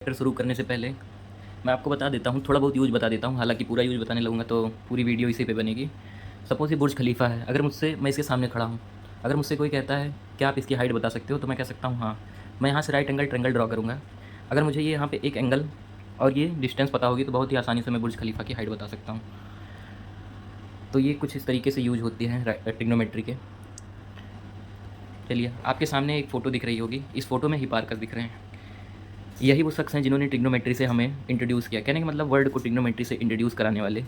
Chapter शुरू करने से पहले मैं आपको बता देता हूँ, थोड़ा बहुत यूज़ बता देता हूँ। हालांकि पूरा यूज़ बताने लगूँगा तो पूरी वीडियो इसी पे बनेगी। सपोज़ ये बुर्ज खलीफा है। अगर मुझसे, मैं इसके सामने खड़ा हूँ, अगर मुझसे कोई कहता है क्या आप इसकी हाइट बता सकते हो, तो मैं कह सकता हूँ हाँ। मैं यहाँ से राइट एंगल ट्रायंगल ड्रॉ करूँगा। अगर मुझे ये यहाँ पे एक एंगल और ये डिस्टेंस पता होगी तो बहुत ही आसानी से मैं बुर्ज खलीफा की हाइट बता सकता हूँ। तो ये कुछ इस तरीके से यूज होती हैं ट्रिग्नोमेट्री के। चलिए, आपके सामने एक फ़ोटो दिख रही होगी। इस फोटो में हिपार्कस दिख रहे हैं। यही वो शख्स हैं जिन्होंने ट्रिग्नोमेट्री से हमें इंट्रोड्यूस किया। कहने का मतलब वर्ल्ड को ट्रिग्नोमेट्री से इंट्रोड्यूस कराने वाले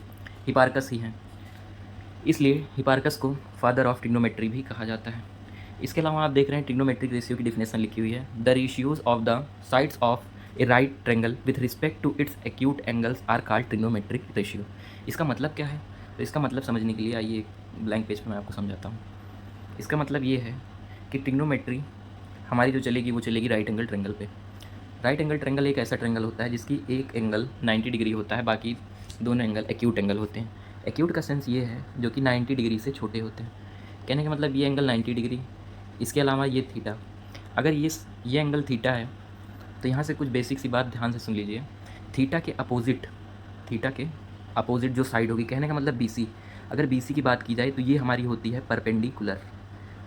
हिपार्कस ही हैं। इसलिए हिपार्कस को फादर ऑफ ट्रिग्नोमेट्री भी कहा जाता है। इसके अलावा आप देख रहे हैं ट्रिग्नोमेट्रिक रेशियो की डिफिनेशन लिखी हुई है। The ratios of the sides of a right triangle with respect to its acute angles are called trigonometric ratio. इसका मतलब क्या है? तो इसका मतलब समझने के लिए आइए एक ब्लैंक पेज पर मैं आपको समझाता हूँ। इसका मतलब ये है कि ट्रिग्नोमेट्री हमारी जो चलेगी वो चलेगी राइट एंगल ट्रायंगल पे। राइट एंगल ट्रायंगल एक ऐसा ट्रायंगल होता है जिसकी एक एंगल 90 डिग्री होता है, बाकी दोनों एंगल एक्यूट एंगल होते हैं। एक्यूट का सेंस ये है जो कि 90 डिग्री से छोटे होते हैं। कहने का मतलब ये एंगल 90 डिग्री, इसके अलावा ये थीटा। अगर ये एंगल थीटा है तो यहाँ से कुछ बेसिक सी बात ध्यान से सुन लीजिए। थीटा के अपोजिट जो साइड होगी, कहने का मतलब BC। अगर BC की बात की जाए तो ये हमारी होती है परपेंडिकुलर।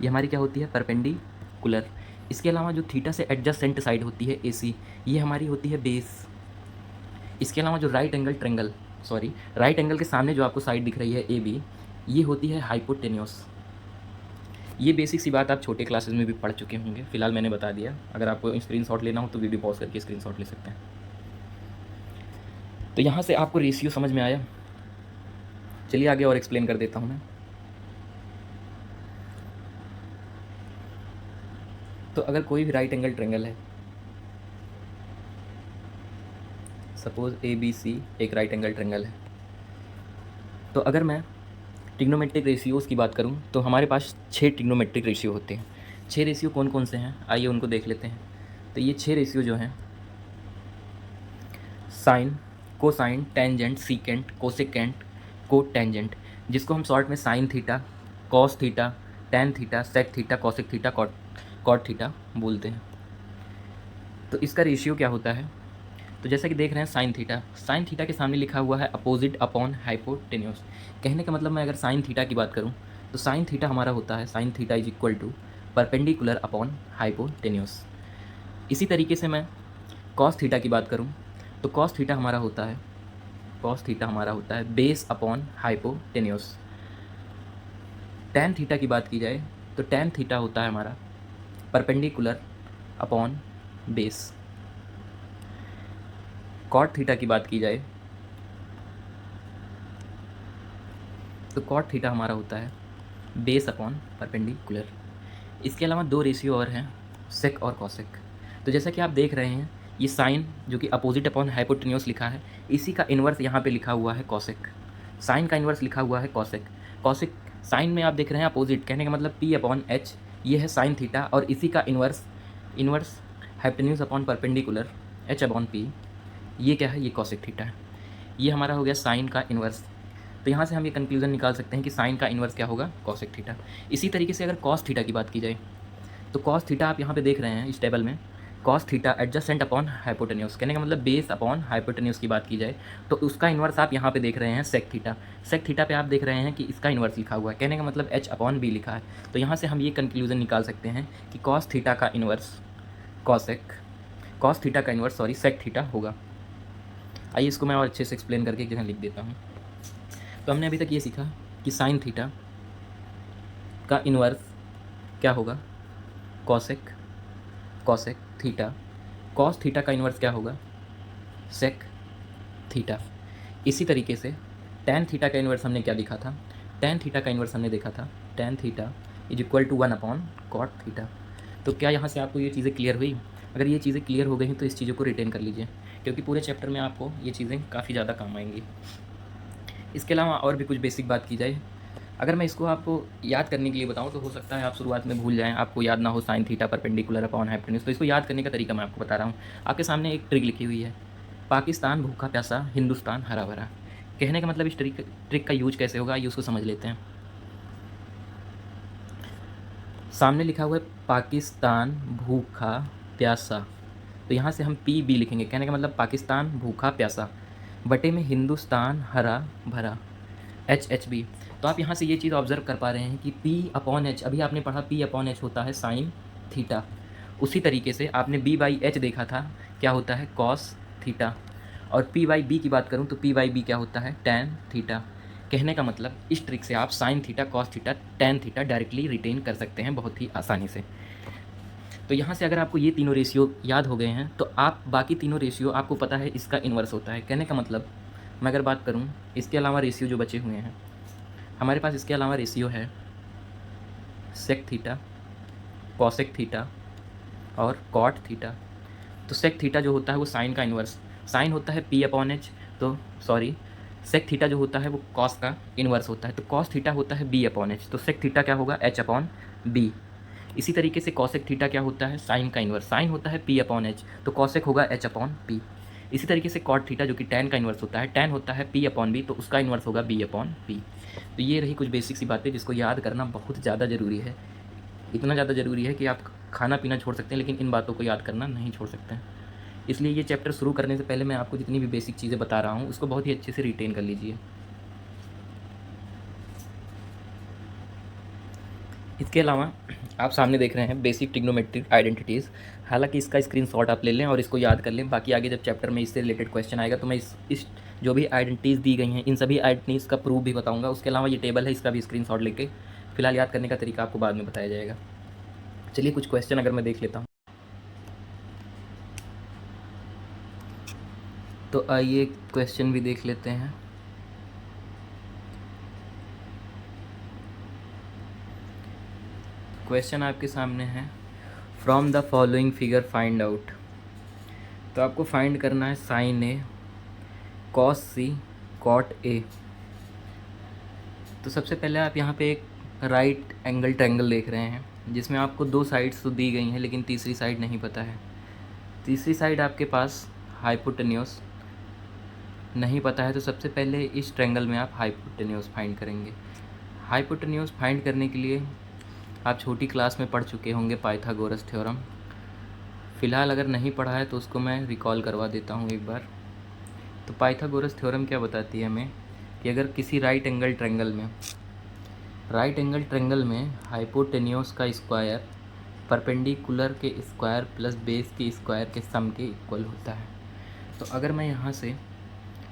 ये हमारी क्या होती है? परपेंडिकुलर। इसके अलावा जो थीटा से एडजसेंट साइड होती है AC, ये हमारी होती है बेस। इसके अलावा जो राइट एंगल के सामने जो आपको साइड दिख रही है AB, ये होती है हाइपोटेन्यूस। ये बेसिक सी बात आप छोटे क्लासेस में भी पढ़ चुके होंगे, फिलहाल मैंने बता दिया। अगर आपको स्क्रीनशॉट लेना हो तो वीडियो पॉज करके स्क्रीनशॉट ले सकते हैं। तो यहाँ से आपको रेशियो समझ में आया। चलिए आगे और एक्सप्लेन कर देता हूँ मैं। तो अगर कोई भी राइट एंगल ट्रायंगल है, सपोज ABC एक राइट एंगल ट्रायंगल है, तो अगर मैं ट्रिग्नोमेट्रिक रेशियोज़ की बात करूं तो हमारे पास 6 ट्रिग्नोमेट्रिक रेशियो होते हैं। 6 रेशियो कौन कौन से हैं, आइए उनको देख लेते हैं। तो ये 6 रेशियो जो हैं, sine, cosine, tangent, secant, cosecant, cotangent, जिसको हम शॉर्ट में sine theta, cos theta, tan theta, sec theta, cosec theta, cot theta बोलते हैं। तो इसका रेशियो क्या होता है? तो जैसा कि देख रहे हैं साइन थीटा के सामने लिखा हुआ है अपोजिट अपॉन हाइपोटेन्यूस। कहने का मतलब मैं अगर साइन थीटा की बात करूं तो साइन थीटा हमारा होता है, sine theta is equal to perpendicular upon hypotenuse. इसी तरीके से मैं कॉस थीटा की बात करूं तो कॉस थीटा हमारा होता है base upon hypotenuse. Tan theta की बात की जाए तो टेन थीटा होता है हमारा perpendicular upon base. Cot theta की बात की जाए तो कॉट थीटा हमारा होता है बेस अपॉन परपेंडिकुलर। इसके अलावा 2 रेशियो और हैं, सेक और कॉसेक। तो जैसा कि आप देख रहे हैं, ये साइन जो कि अपोजिट अपॉन हाइपोटेन्यूस लिखा है, इसी का इन्वर्स यहाँ पे लिखा हुआ है कॉसेक। साइन का इन्वर्स लिखा हुआ है कॉसेक। साइन में आप देख रहे हैं अपोजिट, कहने का मतलब P/H, ये है साइन थीटा, और इसी का inverse hypotenuse upon perpendicular H/P, ये क्या है? ये कॉसेक थीटा है। ये हमारा हो गया साइन का इन्वर्स। तो यहाँ से हम ये कंक्लूजन निकाल सकते हैं कि साइन का इन्वर्स क्या होगा? Cosec theta. इसी तरीके से अगर कॉस थीटा की बात की जाए तो कॉस थीटा आप यहाँ पे देख रहे हैं इस टेबल में, cos theta adjacent upon hypotenuse, कहने का मतलब बेस अपॉन हाइपोटेन्यूस की बात की जाए तो उसका इन्वर्स आप यहाँ पे देख रहे हैं सेक थीटा। सेक थीटा पे आप देख रहे हैं कि इसका इन्वर्स लिखा हुआ है, कहने का मतलब H/B लिखा है। तो यहाँ से हम ये कंक्लूजन निकाल सकते हैं कि कॉस थीटा का इन्वर्स सेक थीटा होगा। आइए इसको मैं और अच्छे से एक्सप्लेन करके एक जगह लिख देता हूँ। तो हमने अभी तक ये सीखा कि साइन थीटा का इन्वर्स क्या होगा? Cosec theta. कॉस थीटा का इन्वर्स क्या होगा? Sec theta. इसी तरीके से टेन थीटा का इन्वर्स हमने क्या लिखा था? टेन थीटा का इन्वर्स हमने देखा था tan theta is equal to one by cot theta. तो क्या यहाँ से आपको ये चीज़ें क्लियर हुई? अगर ये चीज़ें क्लियर हो गई हैं तो इस चीज़ों को रिटेन कर लीजिए, क्योंकि पूरे चैप्टर में आपको ये चीज़ें काफ़ी ज़्यादा काम आएंगी। इसके अलावा और भी कुछ बेसिक बात की जाए, अगर मैं इसको आपको याद करने के लिए बताऊं तो हो सकता है आप शुरुआत में भूल जाएं, आपको याद ना हो sine theta perpendicular upon hypotenuse. तो इसको याद करने का तरीका मैं आपको बता रहा हूं। आपके सामने एक ट्रिक लिखी हुई है, पाकिस्तान भूखा प्यासा, हिंदुस्तान हरा भरा। कहने का मतलब इस ट्रिक का यूज कैसे होगा, ये उसको समझ लेते हैं। सामने लिखा हुआ है पाकिस्तान भूखा प्यासा, तो यहाँ से हम PB लिखेंगे, कहने का मतलब पाकिस्तान भूखा प्यासा, बटे में हिंदुस्तान हरा भरा, HHB। तो आप यहाँ से ये चीज़ ऑब्ज़र्व कर पा रहे हैं कि P/H, अभी आपने पढ़ा P/H होता है साइन थीटा। उसी तरीके से आपने B/H देखा था, क्या होता है कॉस थीटा। और P/B की बात करूँ तो P/B क्या होता है टैन थीटा। कहने का मतलब इस ट्रिक से आप sine theta, cos theta, tan theta directly written कर सकते हैं बहुत ही आसानी से। तो यहाँ से अगर आपको ये तीनों रेशियो याद हो गए हैं तो आप बाकी तीनों रेशियो आपको पता है इसका इन्वर्स होता है। कहने का मतलब मैं अगर बात करूँ इसके अलावा रेशियो जो बचे हुए हैं हमारे पास, इसके अलावा रेशियो है सेक थीटा, कॉसेक थीटा और कॉट थीटा। तो सेक थीटा जो होता है वो साइन का इन्वर्स, साइन होता है P/H, तो सॉरी सेक थीटा जो होता है वो कॉस का इन्वर्स होता है, तो कॉस थीटा होता है B/H, तो सेक थीटा क्या होगा H/B। इसी तरीके से कॉसेक थीटा क्या होता है साइन का इन्वर्स, साइन होता है P/H, तो कॉसेक होगा H/P। इसी तरीके से कॉट थीटा जो कि टैन का इन्वर्स होता है, टैन होता है P/B, तो उसका इन्वर्स होगा B/P। तो ये रही कुछ बेसिक सी बातें जिसको याद करना बहुत ज़्यादा ज़रूरी है। इतना ज़्यादा ज़रूरी है कि आप खाना पीना छोड़ सकते हैं लेकिन इन बातों को याद करना नहीं छोड़ सकते हैं। इसलिए ये चैप्टर शुरू करने से पहले मैं आपको जितनी भी बेसिक चीज़ें बता रहा हूँ उसको बहुत ही अच्छे से रिटेन कर लीजिए। इसके अलावा आप सामने देख रहे हैं बेसिक ट्रिग्नोमेट्रिक आइडेंटिटीज़। हालांकि इसका स्क्रीनशॉट आप ले लें और इसको याद कर लें, बाकी आगे जब चैप्टर में इससे रिलेटेड क्वेश्चन आएगा तो मैं इस जो भी आइडेंटिटीज़ दी गई हैं इन सभी आइडेंटिटीज़ का प्रूफ भी बताऊंगा। उसके अलावा ये टेबल है, इसका भी स्क्रीनशॉट लेके फिलहाल याद करने का तरीका आपको बाद में बताया जाएगा। चलिए कुछ क्वेश्चन अगर मैं देख लेता हूँ तो आइए क्वेश्चन भी देख लेते हैं। क्वेश्चन आपके सामने है, from the following figure find out. तो आपको फाइंड करना है sine A, cos C, cot A. तो सबसे पहले आप यहाँ पे एक राइट एंगल ट्रायंगल देख रहे हैं जिसमें आपको दो साइड्स तो दी गई हैं लेकिन तीसरी साइड नहीं पता है। तीसरी साइड आपके पास हाइपोटेन्यूस नहीं पता है, तो सबसे पहले इस ट्रायंगल में आप हाइपोटेन्यूस फाइंड करेंगे। हाइपोटेन्यूस फाइंड करने के लिए आप छोटी क्लास में पढ़ चुके होंगे पाइथागोरस थ्योरम। फ़िलहाल अगर नहीं पढ़ा है तो उसको मैं रिकॉल करवा देता हूँ एक बार। तो पाइथागोरस थ्योरम क्या बताती है हमें कि अगर किसी राइट एंगल ट्रायंगल में हाइपोटेन्यूस का स्क्वायर परपेंडिकुलर के स्क्वायर प्लस बेस के स्क्वायर के सम के इक्वल होता है। तो अगर मैं यहाँ से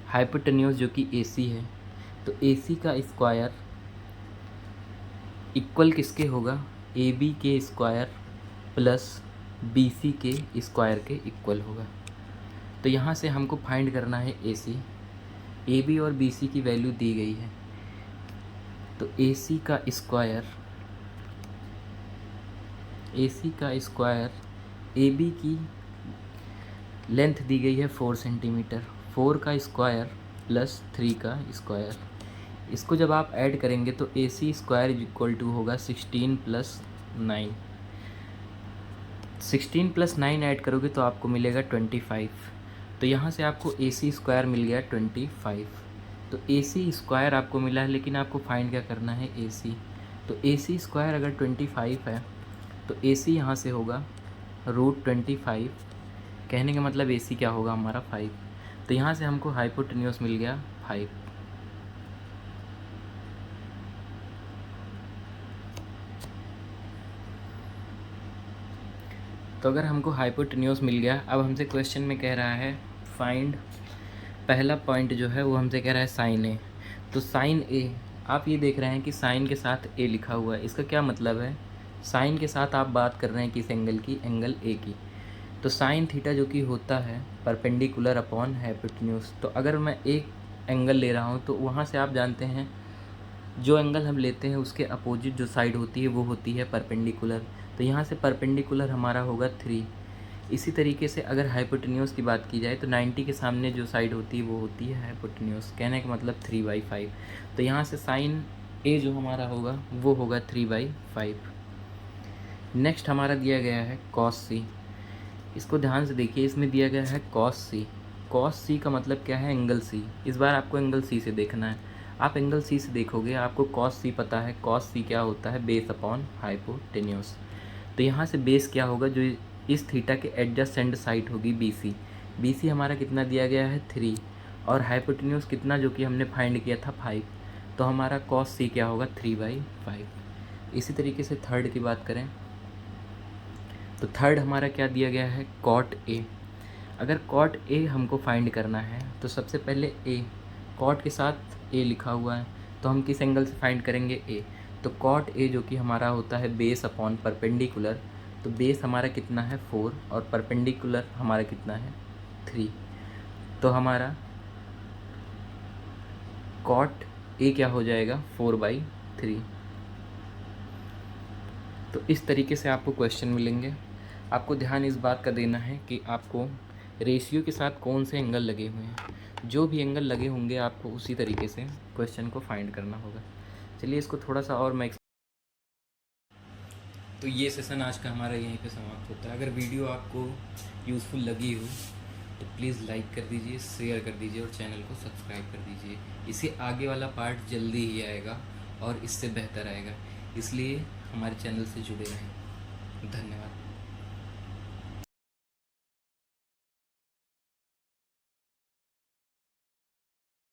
हाइपोटेन्यूस जो कि AC है तो AC का स्क्वायर इक्वल किसके होगा AB के स्क्वायर प्लस BC के स्क्वायर के इक्वल होगा। तो यहाँ से हमको फाइंड करना है AC। AB और BC की वैल्यू दी गई है, तो AC का स्क्वायर AB की लेंथ दी गई है 4 सेंटीमीटर, 4 का स्क्वायर प्लस 3 का स्क्वायर। इसको जब आप ऐड करेंगे तो AC स्क्वायर इक्वल टू होगा 16 प्लस 9। 16 प्लस 9 ऐड करोगे तो आपको मिलेगा 25। तो यहाँ से आपको AC स्क्वायर मिल गया 25। तो AC स्क्वायर आपको मिला है लेकिन आपको फाइंड क्या करना है AC। तो AC स्क्वायर अगर 25 है तो AC यहाँ से होगा √25। कहने का मतलब AC क्या होगा हमारा 5। तो यहाँ से हमको हाइपोटेन्यूस मिल गया 5। तो अगर हमको हाइपोटेन्यूस मिल गया, अब हमसे क्वेश्चन में कह रहा है फाइंड, पहला पॉइंट जो है वो हमसे कह रहा है साइन ए। तो साइन ए, आप ये देख रहे हैं कि साइन के साथ ए लिखा हुआ है, इसका क्या मतलब है साइन के साथ आप बात कर रहे हैं किस एंगल की, एंगल ए की। तो साइन थीटा जो कि होता है परपेंडिकुलर अपॉन हाइपोटेन्यूस। तो अगर मैं एक एंगल ले रहा हूँ तो वहाँ से आप जानते हैं जो एंगल हम लेते हैं उसके अपोजिट जो साइड होती है वो होती है परपेंडिकुलर। तो यहाँ से परपेंडिकुलर हमारा होगा 3। इसी तरीके से अगर हाइपोटेन्यूस की बात की जाए तो 90 के सामने जो साइड होती है वो होती है हाइपोटेन्यूस। कहने का मतलब 3/5। तो यहाँ से साइन ए जो हमारा होगा वो होगा 3/5। नेक्स्ट हमारा दिया गया है कॉस सी। इसको ध्यान से देखिए, इसमें दिया गया है कॉस सी। कॉस सी का मतलब क्या है एंगल सी। इस बार आपको एंगल सी से देखना है। आप एंगल सी से देखोगे, आपको कॉस सी पता है, कॉस सी क्या होता है बेस अपॉन हाइपोटेन्यूस। तो यहाँ से बेस क्या होगा, जो इस थीटा के एडजेसेंट साइड होगी बी सी। बी सी हमारा कितना दिया गया है 3, और हाइपोटेन्यूज कितना जो कि हमने फाइंड किया था 5, तो हमारा कॉस सी क्या होगा 3/5। इसी तरीके से थर्ड की बात करें तो थर्ड हमारा क्या दिया गया है कॉट ए। अगर कॉट ए हमको फाइंड करना है तो सबसे पहले ए, कॉट के साथ ए लिखा हुआ है तो हम किस एंगल से फाइंड करेंगे ए। तो कॉट ए जो कि हमारा होता है बेस अपॉन परपेंडिकुलर, तो बेस हमारा कितना है 4 और परपेंडिकुलर हमारा कितना है 3, तो हमारा कॉट ए क्या हो जाएगा 4/3। तो इस तरीके से आपको क्वेश्चन मिलेंगे। आपको ध्यान इस बात का देना है कि आपको रेशियो के साथ कौन से एंगल लगे हुए हैं, जो भी एंगल लगे होंगे आपको उसी तरीके से क्वेश्चन को फाइंड करना होगा। चलिए इसको थोड़ा सा और मैं तो ये सेशन आज का हमारा यहीं पे समाप्त होता है। अगर वीडियो आपको यूज़फुल लगी हो तो प्लीज़ लाइक कर दीजिए, शेयर कर दीजिए और चैनल को सब्सक्राइब कर दीजिए। इससे आगे वाला पार्ट जल्दी ही आएगा और इससे बेहतर आएगा, इसलिए हमारे चैनल से जुड़े रहें। धन्यवाद।